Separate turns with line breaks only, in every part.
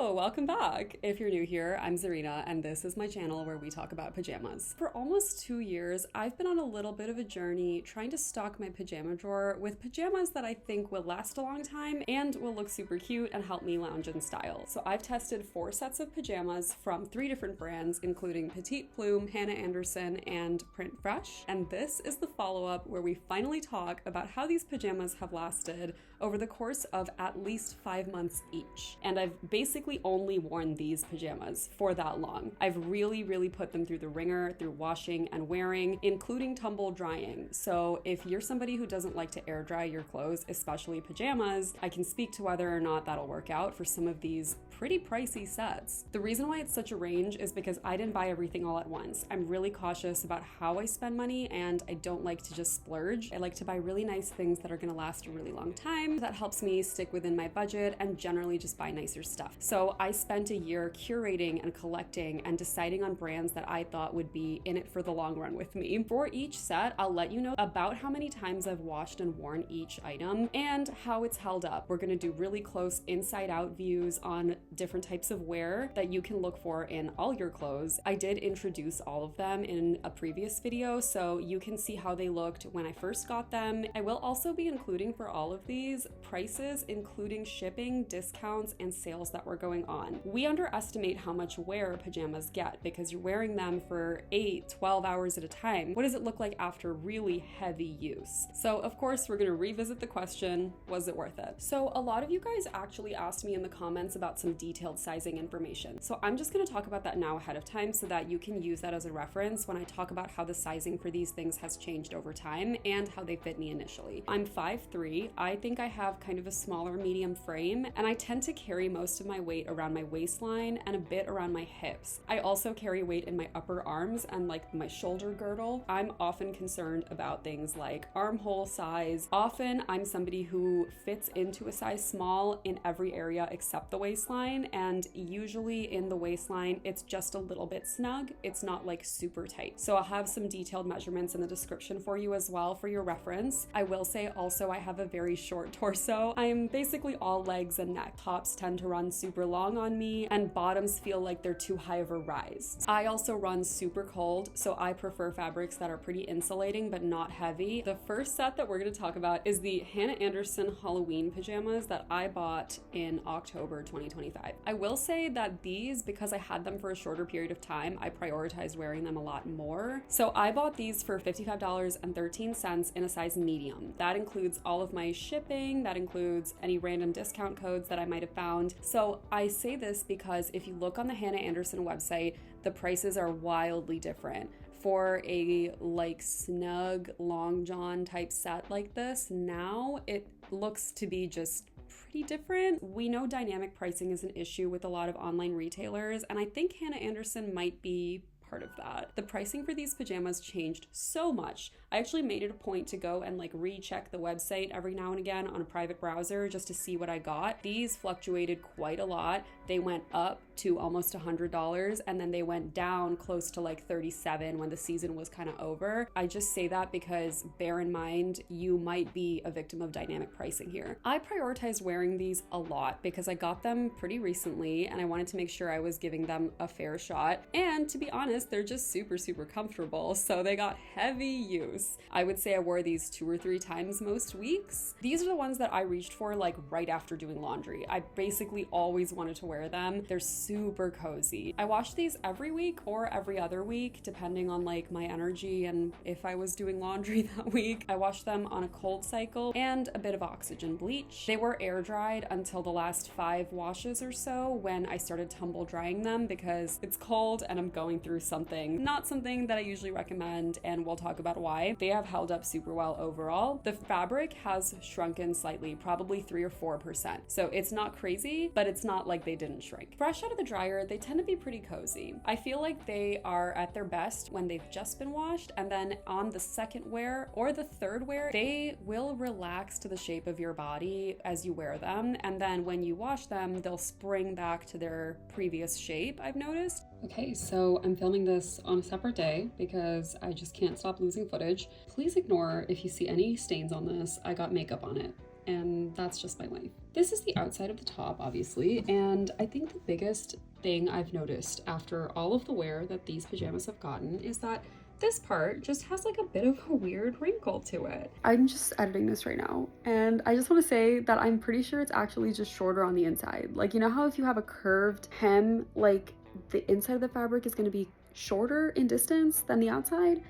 Hello, welcome back. If you're new here, I'm Zarina, and this is my channel where we talk about pajamas. For almost 2 years, I've been on a little bit of a journey trying to stock my pajama drawer with pajamas that I think will last a long time and will look super cute and help me lounge in style. So I've tested 4 sets of pajamas from 3 different brands, including Petite Plume, Hanna Andersson, and Printfresh. And this is the follow-up where we finally talk about how these pajamas have lasted over the course of at least 5 months each. And I've basically only worn these pajamas for that long. I've really put them through the ringer, through washing and wearing, including tumble drying. So if you're somebody who doesn't like to air dry your clothes, especially pajamas, I can speak to whether or not that'll work out for some of these pretty pricey sets. The reason why it's such a range is because I didn't buy everything all at once. I'm really cautious about how I spend money, and I don't like to just splurge. I like to buy really nice things that are gonna last a really long time. That helps me stick within my budget and generally just buy nicer stuff. So I spent a year curating and collecting and deciding on brands that I thought would be in it for the long run with me. For each set, I'll let you know about how many times I've washed and worn each item and how it's held up. We're gonna do really close inside out views on different types of wear that you can look for in all your clothes. I did introduce all of them in a previous video, so you can see how they looked when I first got them. I will also be including for all of these prices, including shipping, discounts, and sales that were going on. We underestimate how much wear pajamas get because you're wearing them for 8-12 hours at a time. What does it look like after really heavy use? So of course, we're gonna revisit the question, was it worth it? So a lot of you guys actually asked me in the comments about some detailed sizing information. So I'm just gonna talk about that now ahead of time so that you can use that as a reference when I talk about how the sizing for these things has changed over time and how they fit me initially. I'm 5'3". I think I have kind of a smaller medium frame, and I tend to carry most of my weight around my waistline and a bit around my hips. I also carry weight in my upper arms and like my shoulder girdle. I'm often concerned about things like armhole size. Often I'm somebody who fits into a size small in every area except the waistline, and usually in the waistline it's just a little bit snug. It's not like super tight. So I'll have some detailed measurements in the description for you as well for your reference. I will say also I have a very short torso. I'm basically all legs and neck. Tops tend to run super long on me and bottoms feel like they're too high of a rise. I also run super cold, so I prefer fabrics that are pretty insulating but not heavy. The first set that we're going to talk about is the Hanna Andersson Halloween pajamas that I bought in October 2025. I will say that these, because I had them for a shorter period of time, I prioritized wearing them a lot more. So I bought these for $55.13 in a size medium. That includes all of my shipping, that includes any random discount codes that I might have found. So I say this because if you look on the Hanna Andersson website, the prices are wildly different. For a like snug long john type set like this, now it looks to be just pretty different. We know dynamic pricing is an issue with a lot of online retailers, and I think Hanna Andersson might be part of that. The pricing for these pajamas changed so much. I actually made it a point to go and like recheck the website every now and again on a private browser just to see what I got. These fluctuated quite a lot. They went up to almost $100 and then they went down close to like $37 when the season was kind of over. I just say that because bear in mind, you might be a victim of dynamic pricing here. I prioritized wearing these a lot because I got them pretty recently and I wanted to make sure I was giving them a fair shot. And to be honest, they're just super comfortable, so they got heavy use. I would say I wore these 2 or 3 times most weeks. These are the ones that I reached for like right after doing laundry. I basically always wanted to wear them. They're super cozy. I wash these every week or every other week depending on like my energy and if I was doing laundry that week. I wash them on a cold cycle and a bit of oxygen bleach. They were air dried until the last 5 washes or so when I started tumble drying them because it's cold and I'm going through not something that I usually recommend, and we'll talk about why. They have held up super well overall. The fabric has shrunken slightly, probably 3 or 4%. So it's not crazy, but it's not like they didn't shrink. Fresh out of the dryer, they tend to be pretty cozy. I feel like they are at their best when they've just been washed, and then on the second wear or the third wear, they will relax to the shape of your body as you wear them, and then when you wash them, they'll spring back to their previous shape, I've noticed. Okay, so I'm filming this on a separate day because I just can't stop losing footage. Please ignore if you see any stains on this. I got makeup on it. and that's just my life. This is the outside of the top, obviously, and I think the biggest thing I've noticed after all of the wear that these pajamas have gotten is that this part just has like a bit of a weird wrinkle to it. I'm just editing this right now, and I just want to say that I'm pretty sure it's actually just shorter on the inside. Like, you know how if you have a curved hem, like the inside of the fabric is going to be shorter in distance than the outside?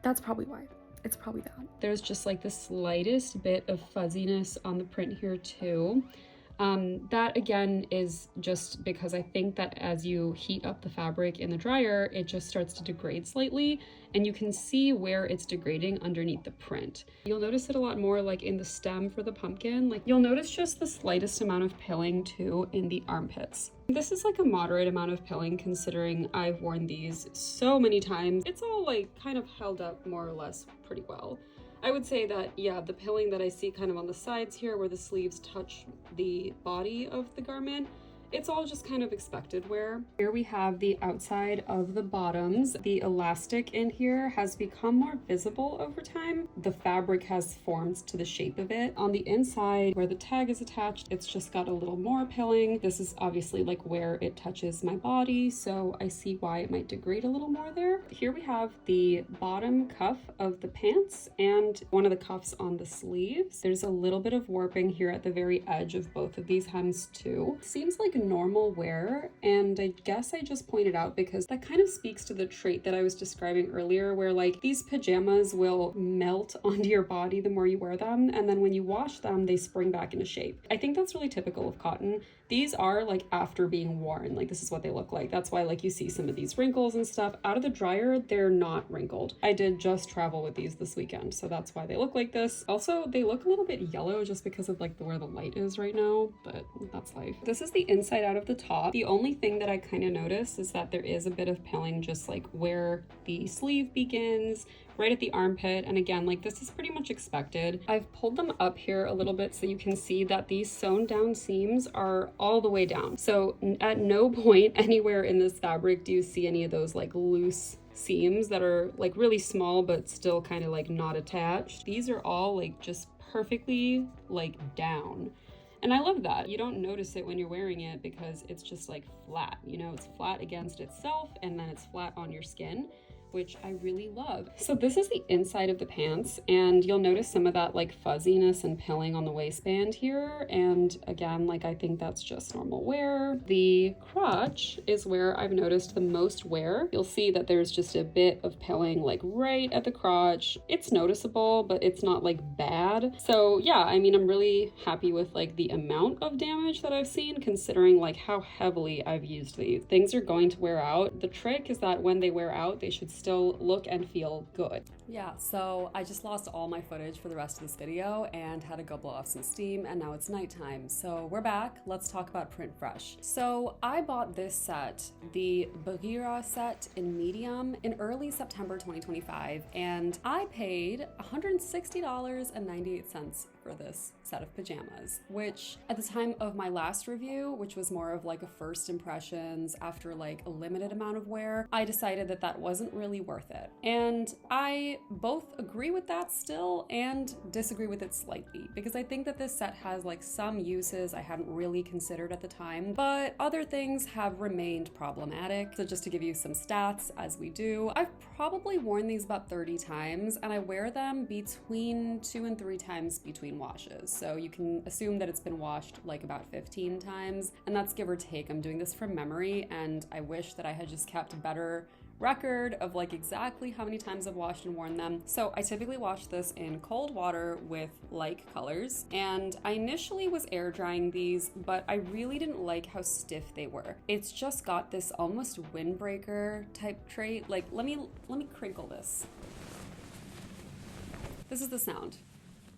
That's probably why. It's probably that. There's just like the slightest bit of fuzziness on the print here too. That again is just because I think that as you heat up the fabric in the dryer, it just starts to degrade slightly, and you can see where it's degrading underneath the print. You'll notice it a lot more like in the stem for the pumpkin. Like you'll notice just the slightest amount of pilling too in the armpits. This is like a moderate amount of pilling considering I've worn these so many times. It's all like kind of held up more or less pretty well. I would say that, yeah, the pilling that I see kind of on the sides here where the sleeves touch the body of the garment, it's all just kind of expected wear. Here we have the outside of the bottoms. The elastic in here has become more visible over time. The fabric has formed to the shape of it. On the inside where the tag is attached, it's just got a little more pilling. This is obviously like where it touches my body, so I see why it might degrade a little more there. Here we have the bottom cuff of the pants and one of the cuffs on the sleeves. There's a little bit of warping here at the very edge of both of these hems too. Seems like normal wear, and I guess I just pointed out because that kind of speaks to the trait that I was describing earlier where like these pajamas will melt onto your body the more you wear them, and then when you wash them they spring back into shape. I think that's really typical of cotton. These are like after being worn, like this is what they look like. That's why like you see some of these wrinkles and stuff. Out of the dryer, they're not wrinkled. I did just travel with these this weekend, so that's why they look like this. Also, they look a little bit yellow just because of like where the light is right now, but that's life. This is the inside out of the top. The only thing that I kind of noticed is that there is a bit of pilling just like where the sleeve begins, right at the armpit, and again, like this is pretty much expected. I've pulled them up here a little bit so you can see that these sewn down seams are all the way down. So at no point anywhere in this fabric do you see any of those like loose seams that are like really small but still kind of like not attached. These are all like just perfectly like down. And I love that. You don't notice it when you're wearing it because it's just like flat, you know, it's flat against itself and then it's flat on your skin, which I really love. So this is the inside of the pants, and you'll notice some of that like fuzziness and pilling on the waistband here. And again, like I think that's just normal wear. The crotch is where I've noticed the most wear. You'll see that there's just a bit of pilling like right at the crotch. It's noticeable, but it's not like bad. So yeah, I mean, I'm really happy with like the amount of damage that I've seen considering like how heavily I've used these. Things are going to wear out. The trick is that when they wear out, they should still look and feel good. Yeah, so I just lost all my footage for the rest of this video and had to go blow off some steam, and now it's nighttime. So we're back. Let's talk about Printfresh. So I bought this set, the Bagheera set in medium, in early September 2025, and I paid $160.98 for this set of pajamas, which at the time of my last review, which was more of like a first impressions after like a limited amount of wear, I decided that that wasn't really worth it. And I both agree with that still and disagree with it slightly, because I think that this set has like some uses I hadn't really considered at the time, but other things have remained problematic. So just to give you some stats, as we do, I've probably worn these about 30 times, and I wear them between 2 and 3 times between washes. So you can assume that it's been washed like about 15 times, and that's give or take. I'm doing this from memory, and I wish that I had just kept a better record of like exactly how many times I've washed and worn them. So I typically wash this in cold water with like colors, and I initially was air drying these, but I really didn't like how stiff they were. It's just got this almost windbreaker type trait. Like let me crinkle this. This is the sound.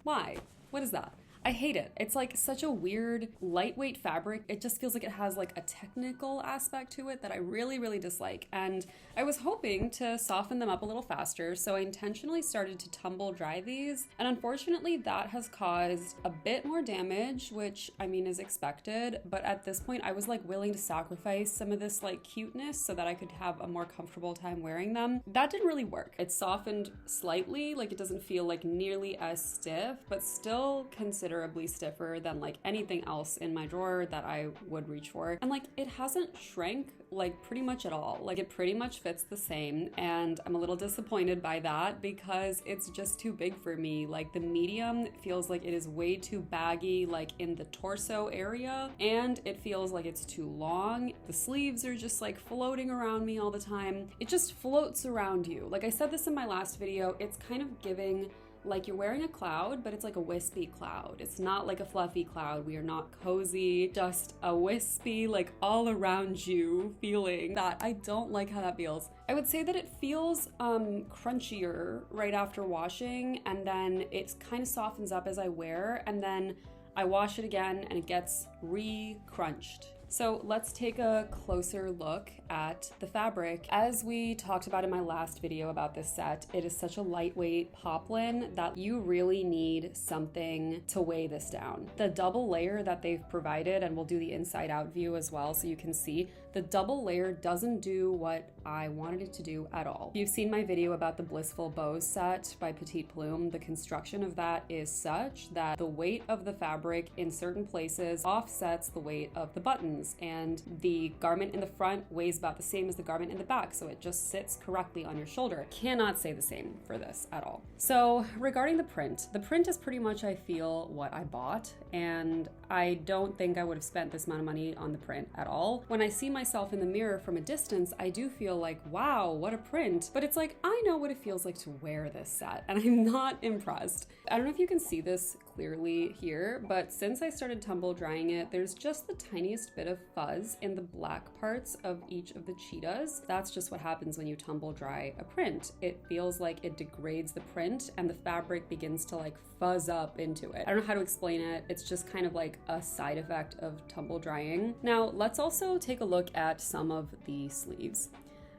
Why? What is that? I hate it. It's like such a weird, lightweight fabric. It just feels like it has like a technical aspect to it that I really, really dislike. And I was hoping to soften them up a little faster, so I intentionally started to tumble dry these. And unfortunately, that has caused a bit more damage, which I mean is expected. But at this point, I was like willing to sacrifice some of this like cuteness so that I could have a more comfortable time wearing them. That didn't really work. It softened slightly, like it doesn't feel like nearly as stiff, but still consider considerably stiffer than like anything else in my drawer that I would reach for. And like it hasn't shrank like pretty much at all. Like it pretty much fits the same, and I'm a little disappointed by that because it's just too big for me. Like the medium feels like it is way too baggy, like in the torso area, and it feels like it's too long. The sleeves are just like floating around me all the time. It just floats around you. Like I said this in my last video, it's kind of giving like you're wearing a cloud, but it's like a wispy cloud. It's not like a fluffy cloud. We are not cozy, just a wispy, like all around you feeling that. I don't like how that feels. I would say that it feels crunchier right after washing, and then it kind of softens up as I wear, and then I wash it again and it gets re-crunched. So let's take a closer look at the fabric. As we talked about in my last video about this set, it is such a lightweight poplin that you really need something to weigh this down. The double layer that they've provided, and we'll do the inside out view as well so you can see, the double layer doesn't do what I wanted it to do at all. If you've seen my video about the Blissful Bows set by Petite Plume, the construction of that is such that the weight of the fabric in certain places offsets the weight of the buttons, and the garment in the front weighs about the same as the garment in the back, so it just sits correctly on your shoulder. Cannot say the same for this at all. So regarding the print is pretty much, I feel, what I bought, and I don't think I would have spent this amount of money on the print at all. When I see myself in the mirror from a distance, I do feel like, wow, what a print. But it's like, I know what it feels like to wear this set, and I'm not impressed. I don't know if you can see this clearly here, but since I started tumble drying it, there's just the tiniest bit of fuzz in the black parts of each of the cheetahs. That's just what happens when you tumble dry a print. It feels like it degrades the print and the fabric begins to like fuzz up into it. I don't know how to explain it. It's just kind of like a side effect of tumble drying. Now, let's also take a look at some of the sleeves,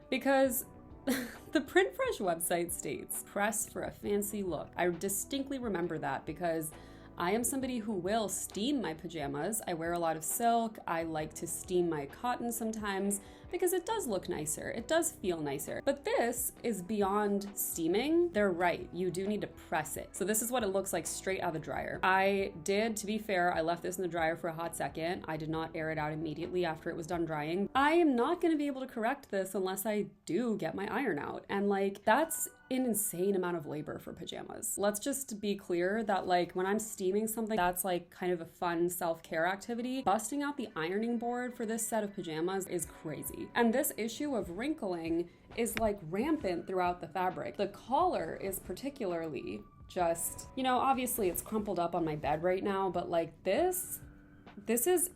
because the Printfresh website states, press for a fancy look. I distinctly remember that because I am somebody who will steam my pajamas. I wear a lot of silk. I like to steam my cotton sometimes because it does look nicer. It does feel nicer. But this is beyond steaming. They're right. You do need to press it. So this is what it looks like straight out of the dryer. I did, to be fair, I left this in the dryer for a hot second. I did not air it out immediately after it was done drying. I am not going to be able to correct this unless I do get my iron out. And like, that's an insane amount of labor for pajamas. Let's just be clear that like when I'm steaming something, that's like kind of a fun self-care activity. Busting out the ironing board for this set of pajamas is crazy. And this issue of wrinkling is like rampant throughout the fabric. The collar is particularly just, you know, obviously it's crumpled up on my bed right now, but like this is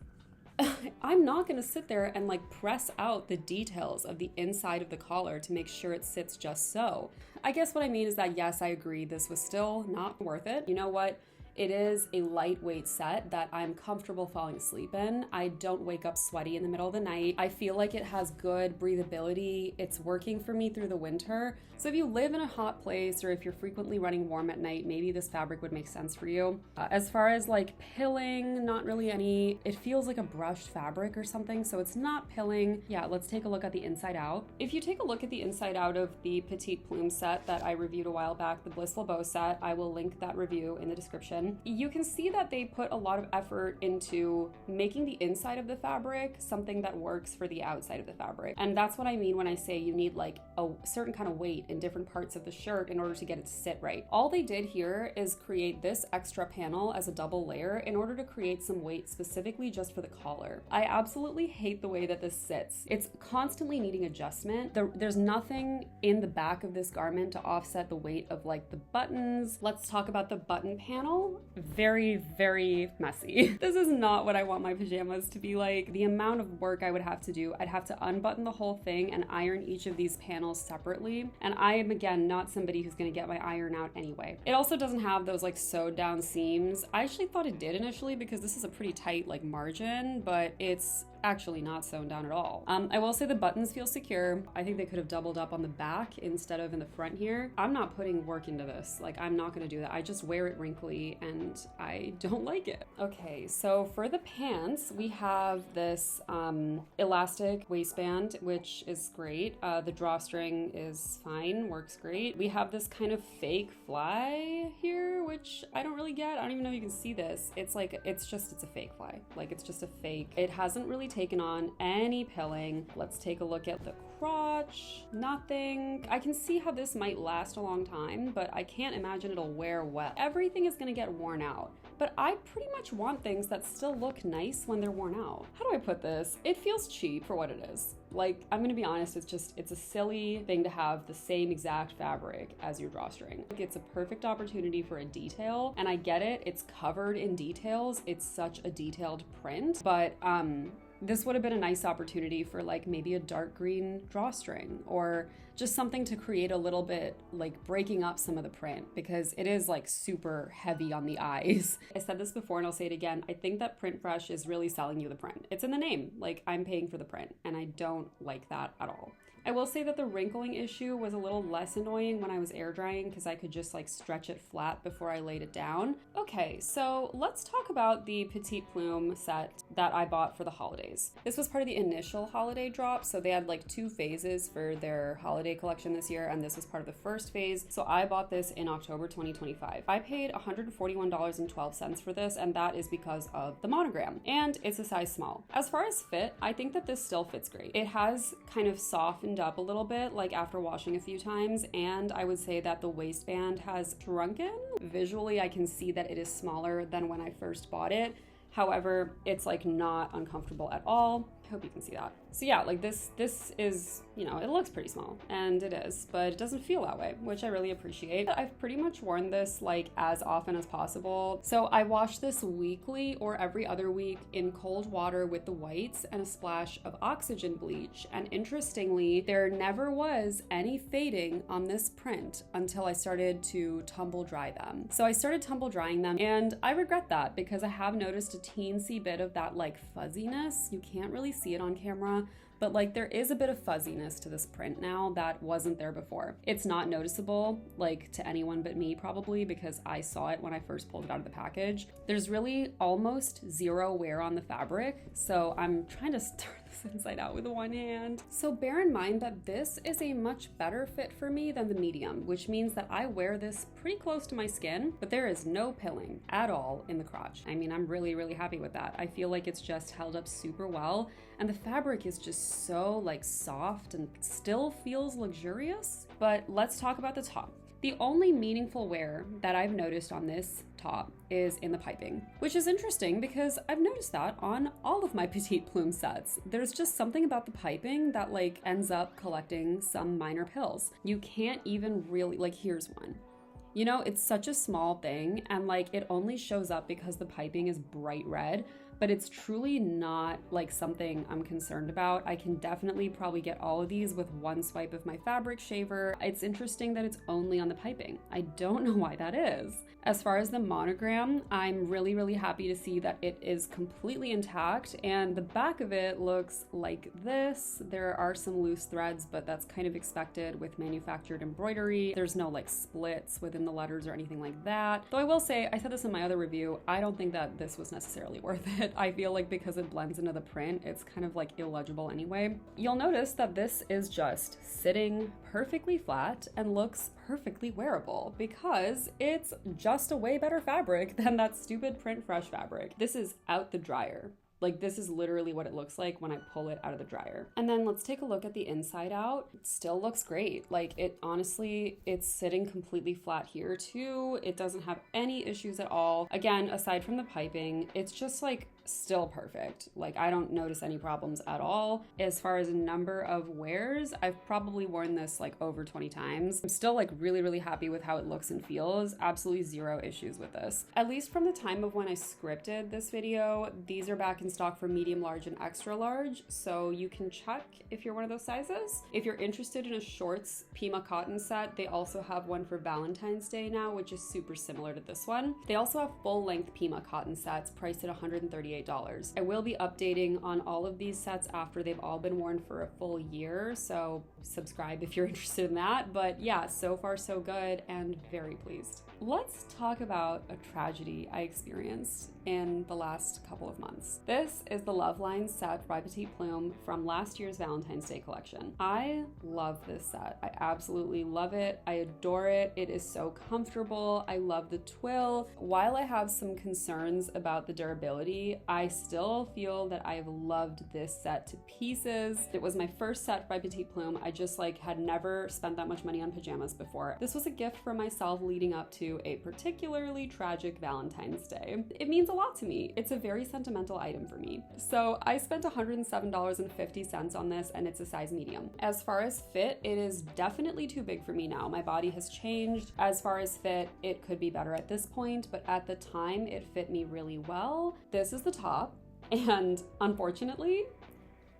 I'm not gonna sit there and like press out the details of the inside of the collar to make sure it sits just so. I guess what I mean is that yes, I agree, this was still not worth it. You know what? It is a lightweight set that I'm comfortable falling asleep in. I don't wake up sweaty in the middle of the night. I feel like it has good breathability. It's working for me through the winter. So if you live in a hot place or if you're frequently running warm at night, maybe this fabric would make sense for you. As far as like pilling, not really any. It feels like a brushed fabric or something, so it's not pilling. Yeah, let's take a look at the inside out. If you take a look at the inside out of the Petite Plume set that I reviewed a while back, the Blissful Bow set, I will link that review in the description. You can see that they put a lot of effort into making the inside of the fabric something that works for the outside of the fabric. And that's what I mean when I say you need like a certain kind of weight in different parts of the shirt in order to get it to sit right. All they did here is create this extra panel as a double layer in order to create some weight specifically just for the collar. I absolutely hate the way that this sits. It's constantly needing adjustment. There's nothing in the back of this garment to offset the weight of like the buttons. Let's talk about the button panel. Very, very messy. This is not what I want my pajamas to be like. The amount of work I would have to do, I'd have to unbutton the whole thing and iron each of these panels separately. And I am, again, not somebody who's gonna get my iron out anyway. It also doesn't have those like sewed down seams. I actually thought it did initially because this is a pretty tight like margin, but it's actually not sewn down at all. I will say the buttons feel secure. I think they could have doubled up on the back instead of in the front here. I'm not putting work into this. Like, I'm not gonna do that. I just wear it wrinkly and I don't like it. Okay, so for the pants, we have this elastic waistband, which is great. The drawstring is fine, works great. We have this kind of fake fly here, which I don't really get. I don't even know if you can see this. It's a fake fly. Like, it's just a fake. It hasn't really taken on any pilling. Let's take a look at the crotch. Nothing. I can see how this might last a long time, but I can't imagine it'll wear well. Everything is gonna get worn out. But I pretty much want things that still look nice when they're worn out. How do I put this? It feels cheap for what it is. Like, I'm gonna be honest, it's a silly thing to have the same exact fabric as your drawstring. It's a perfect opportunity for a detail, and I get it, it's covered in details. It's such a detailed print, but this would have been a nice opportunity for like maybe a dark green drawstring or just something to create a little bit like breaking up some of the print, because it is like super heavy on the eyes. I said this before and I'll say it again. I think that Printfresh is really selling you the print. It's in the name. Like, I'm paying for the print and I don't like that at all. I will say that the wrinkling issue was a little less annoying when I was air drying because I could just like stretch it flat before I laid it down. Okay, so let's talk about the Petite Plume set that I bought for the holidays. This was part of the initial holiday drop, so they had like 2 phases for their holiday collection this year, and this was part of the first phase. So I bought this in October 2025. I paid $141.12 for this, and that is because of the monogram, and it's a size small. As far as fit, I think that this still fits great. It has kind of softened up a little bit like after washing a few times, and I would say that the waistband has shrunken. Visually, I can see that it is smaller than when I first bought it. However, it's like not uncomfortable at all. I hope you can see that. So yeah, like this is, you know, it looks pretty small, and it is, but it doesn't feel that way, which I really appreciate. I've pretty much worn this like as often as possible. So I wash this weekly or every other week in cold water with the whites and a splash of oxygen bleach. And interestingly, there never was any fading on this print until I started to tumble dry them. So I started tumble drying them, and I regret that because I have noticed a teensy bit of that like fuzziness. You can't really see it on camera, but like there is a bit of fuzziness to this print now that wasn't there before. It's not noticeable like to anyone but me probably, because I saw it when I first pulled it out of the package. There's really almost zero wear on the fabric, so I'm trying to turn this inside out with one hand. So bear in mind that this is a much better fit for me than the medium, which means that I wear this pretty close to my skin, but there is no pilling at all in the crotch. I mean, I'm really, really happy with that. I feel like it's just held up super well, and the fabric is just so like soft and still feels luxurious. But let's talk about the top. The only meaningful wear that I've noticed on this top is in the piping, which is interesting because I've noticed that on all of my Petite Plume sets. There's just something about the piping that like ends up collecting some minor pills. You can't even really, like, here's one. You know, it's such a small thing, and like it only shows up because the piping is bright red, but it's truly not like something I'm concerned about. I can definitely probably get all of these with one swipe of my fabric shaver. It's interesting that it's only on the piping. I don't know why that is. As far as the monogram, I'm really, really happy to see that it is completely intact, and the back of it looks like this. There are some loose threads, but that's kind of expected with manufactured embroidery. There's no like splits within the letters or anything like that. Though I will say, I said this in my other review, I don't think that this was necessarily worth it. I feel like because it blends into the print, it's kind of like illegible anyway. You'll notice that this is just sitting perfectly flat and looks perfectly wearable because it's just a way better fabric than that stupid Printfresh fabric. This is out the dryer. Like, this is literally what it looks like when I pull it out of the dryer. And then let's take a look at the inside out. It still looks great. Like, it honestly, it's sitting completely flat here too. It doesn't have any issues at all. Again, aside from the piping, it's just like still perfect. Like, I don't notice any problems at all. As far as number of wears, I've probably worn this like over 20 times. I'm still like really, really happy with how it looks and feels. Absolutely zero issues with this. At least from the time of when I scripted this video, these are back in stock for medium, large, and extra large, so you can check if you're one of those sizes. If you're interested in a shorts Pima cotton set, they also have one for Valentine's Day now, which is super similar to this one. They also have full-length Pima cotton sets priced at $138. $38. I will be updating on all of these sets after they've all been worn for a full year, so subscribe if you're interested in that. But yeah, so far so good and very pleased. Let's talk about a tragedy I experienced in the last couple of months. This is the Love Line set by Petite Plume from last year's Valentine's Day collection. I love this set. I absolutely love it. I adore it. It is so comfortable. I love the twill. While I have some concerns about the durability, I still feel that I've loved this set to pieces. It was my first set by Petite Plume. I just had never spent that much money on pajamas before. This was a gift for myself leading up to a particularly tragic Valentine's Day. It means a lot to me. It's a very sentimental item for me. So I spent $107.50 on this, and it's a size medium. As far as fit, it is definitely too big for me now. My body has changed. As far as fit, it could be better at this point, but at the time it fit me really well. This is the top, and unfortunately,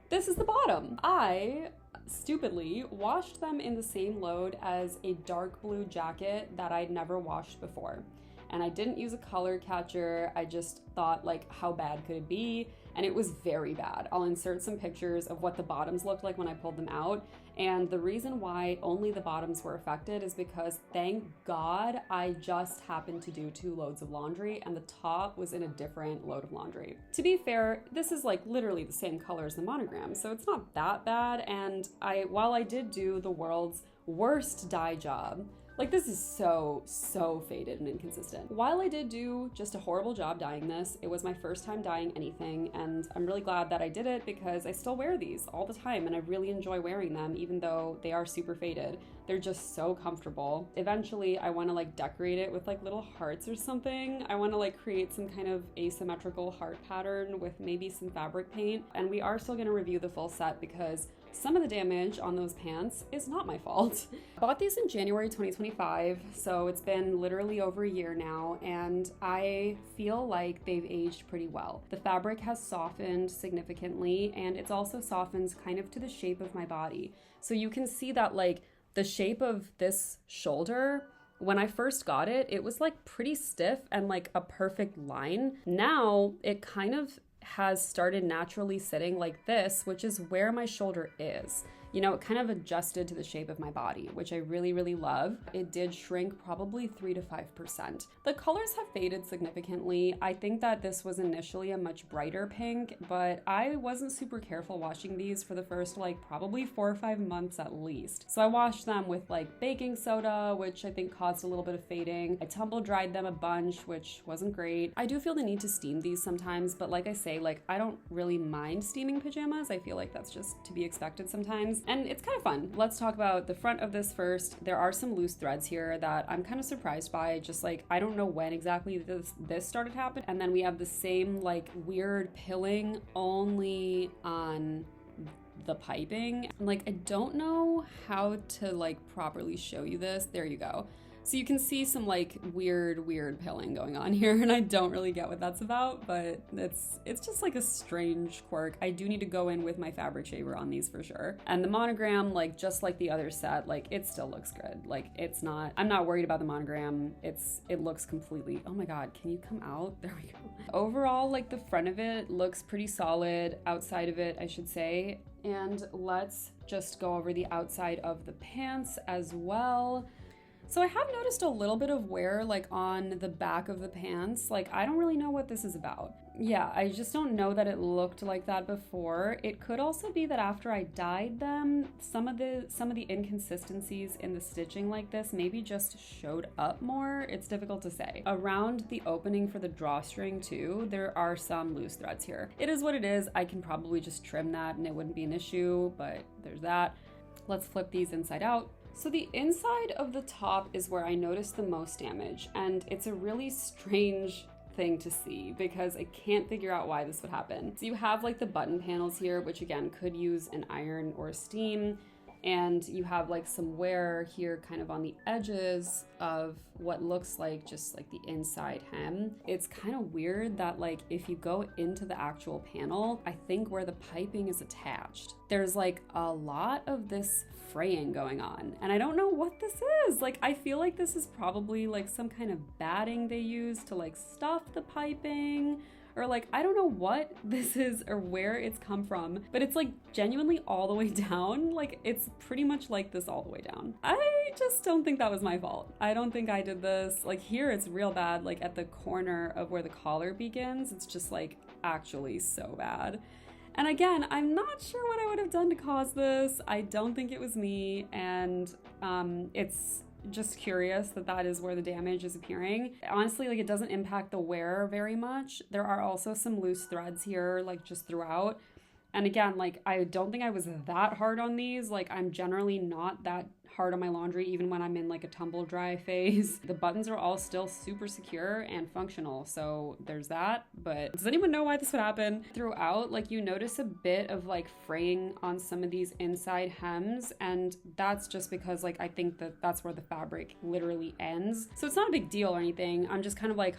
this is the bottom. I stupidly washed them in the same load as a dark blue jacket that I'd never washed before. And I didn't use a color catcher. I just thought, how bad could it be? And it was very bad. I'll insert some pictures of what the bottoms looked like when I pulled them out. And the reason why only the bottoms were affected is because, thank God, I just happened to do 2 loads of laundry and the top was in a different load of laundry. To be fair, this is literally the same color as the monogram, so it's not that bad. And while I did do the world's worst dye job, this is so faded and inconsistent. While I did do just a horrible job dyeing this, it was my first time dyeing anything, and I'm really glad that I did it because I still wear these all the time and I really enjoy wearing them even though they are super faded. They're just so comfortable. Eventually, I want to decorate it with little hearts or something. I want to create some kind of asymmetrical heart pattern with maybe some fabric paint. And we are still going to review the full set because some of the damage on those pants is not my fault. I bought these in January 2025, so it's been literally over a year now, and I feel like they've aged pretty well. The fabric has softened significantly, and it's also softened kind of to the shape of my body. So you can see that the shape of this shoulder, when I first got it, it was pretty stiff and a perfect line. Now it kind of has started naturally sitting like this, which is where my shoulder is. It kind of adjusted to the shape of my body, which I really, really love. It did shrink probably 3 to 5%. The colors have faded significantly. I think that this was initially a much brighter pink, but I wasn't super careful washing these for the first probably 4 or 5 months at least. So I washed them with baking soda, which I think caused a little bit of fading. I tumble dried them a bunch, which wasn't great. I do feel the need to steam these sometimes, but like I say, I don't really mind steaming pajamas. I feel like that's just to be expected sometimes. And it's kind of fun. Let's talk about the front of this first. There are some loose threads here that I'm kind of surprised by. Just I don't know when exactly this started happening. And then we have the same weird pilling only on the piping. I don't know how to properly show you this. There you go. So you can see some weird pilling going on here, and I don't really get what that's about, but it's just a strange quirk. I do need to go in with my fabric shaver on these for sure. And the monogram, just like the other set, it still looks good. I'm not worried about the monogram. It looks completely, oh my God, can you come out? There we go. Overall, the front of it looks pretty solid, outside of it, I should say. And let's just go over the outside of the pants as well. So I have noticed a little bit of wear on the back of the pants. I don't really know what this is about. Yeah, I just don't know that it looked like that before. It could also be that after I dyed them, some of the inconsistencies in the stitching this maybe just showed up more. It's difficult to say. Around the opening for the drawstring too, there are some loose threads here. It is what it is. I can probably just trim that and it wouldn't be an issue, but there's that. Let's flip these inside out. So the inside of the top is where I noticed the most damage, and it's a really strange thing to see because I can't figure out why this would happen. So you have the button panels here, which again could use an iron or a steam. And you have some wear here kind of on the edges of what looks like just the inside hem. It's kind of weird that if you go into the actual panel, I think where the piping is attached, there's a lot of this fraying going on. And I don't know what this is. I feel this is probably some kind of batting they use to stuff the piping or like, I don't know what this is or where it's come from, but it's like genuinely all the way down. Like it's pretty much like this all the way down. I just don't think that was my fault. I don't think I did this. Like here it's real bad, like at the corner of where the collar begins, it's just like actually so bad. And again, I'm not sure what I would have done to cause this. I don't think it was me, and it's just curious that that is where the damage is appearing. Honestly, like it doesn't impact the wearer very much. There are also some loose threads here, like just throughout. And again, like I don't think I was that hard on these. Like I'm generally not that hard on my laundry, even when I'm in like a tumble dry phase. The buttons are all still super secure and functional, so there's that. But does anyone know why this would happen? Throughout, like you notice a bit of like fraying on some of these inside hems, and that's just because like I think that that's where the fabric literally ends. So it's not a big deal or anything. I'm just kind of like,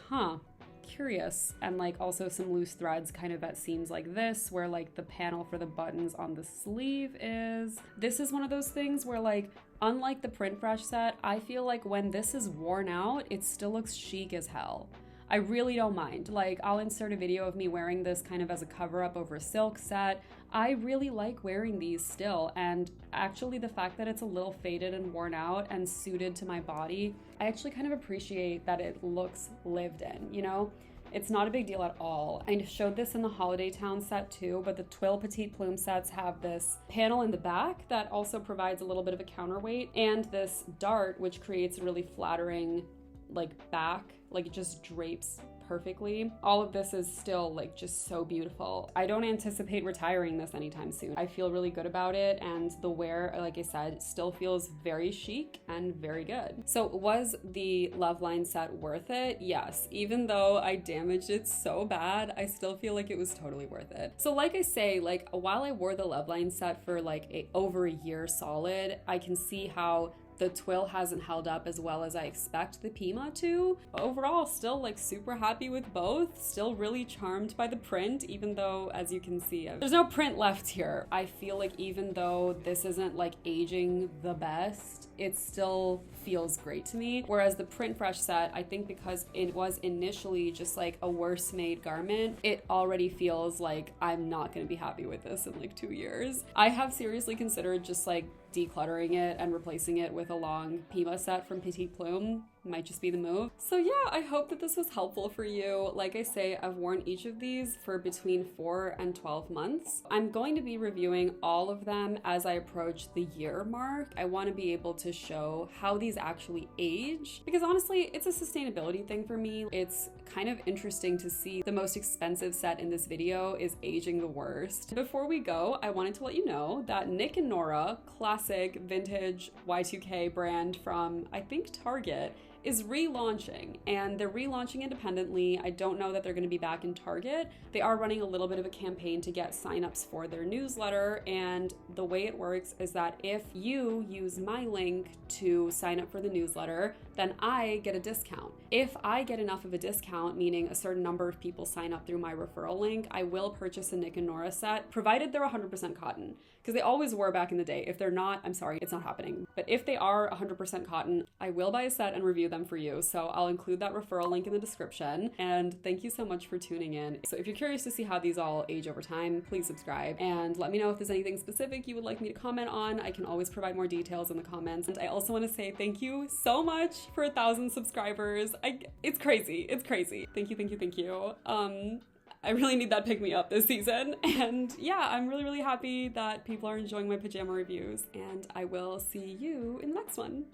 curious. And like also some loose threads kind of at seams like this, where like the panel for the buttons on the sleeve is. This is one of those things where like, unlike the Printfresh set, I feel like when this is worn out, it still looks chic as hell. I really don't mind. Like I'll insert a video of me wearing this kind of as a cover up over a silk set. I really like wearing these still, and actually the fact that it's a little faded and worn out and suited to my body, I actually kind of appreciate that it looks lived in, you know? It's not a big deal at all. I showed this in the Holiday Town set too, but the Twill Petite Plume sets have this panel in the back that also provides a little bit of a counterweight, and this dart, which creates a really flattering like back, like it just drapes perfectly. All of this is still like just so beautiful. I don't anticipate retiring this anytime soon. I feel really good about it, and the wear, like I said, still feels very chic and very good. So was the Loveline set worth it? Yes. Even though I damaged it so bad, I still feel like it was totally worth it. So like I say, like while I wore the Loveline set for like over a year solid, I can see how the twill hasn't held up as well as I expect the pima to. Overall, still like super happy with both. Still really charmed by the print, even though, as you can see, there's no print left here. I feel like even though this isn't like aging the best, it still feels great to me. Whereas the Printfresh set, I think because it was initially just like a worse made garment, it already feels like I'm not gonna be happy with this in like 2 years. I have seriously considered just like decluttering it and replacing it with a long pima set from Petite Plume. Might just be the move. So yeah, I hope that this was helpful for you. Like I say, I've worn each of these for between 4 and 12 months. I'm going to be reviewing all of them as I approach the year mark. I want to be able to show how these actually age, because honestly, it's a sustainability thing for me. It's kind of interesting to see the most expensive set in this video is aging the worst. Before we go, I wanted to let you know that Nick and Nora, classic vintage Y2K brand from, I think, Target, is relaunching, and they're relaunching independently. I don't know that they're going to be back in Target. They are running a little bit of a campaign to get signups for their newsletter, and the way it works is that if you use my link to sign up for the newsletter, then I get a discount. If I get enough of a discount, meaning a certain number of people sign up through my referral link, I will purchase a Nick and Nora set, provided they're 100% cotton, because they always were back in the day. If they're not, I'm sorry, it's not happening. But if they are 100% cotton, I will buy a set and review them for you. So I'll include that referral link in the description. And thank you so much for tuning in. So if you're curious to see how these all age over time, please subscribe and let me know if there's anything specific you would like me to comment on. I can always provide more details in the comments. And I also want to say thank you so much for 1,000 subscribers. It's crazy. It's crazy. Thank you, thank you, thank you. I really need that pick me up this season. And yeah, I'm really, really happy that people are enjoying my pajama reviews, and I will see you in the next one.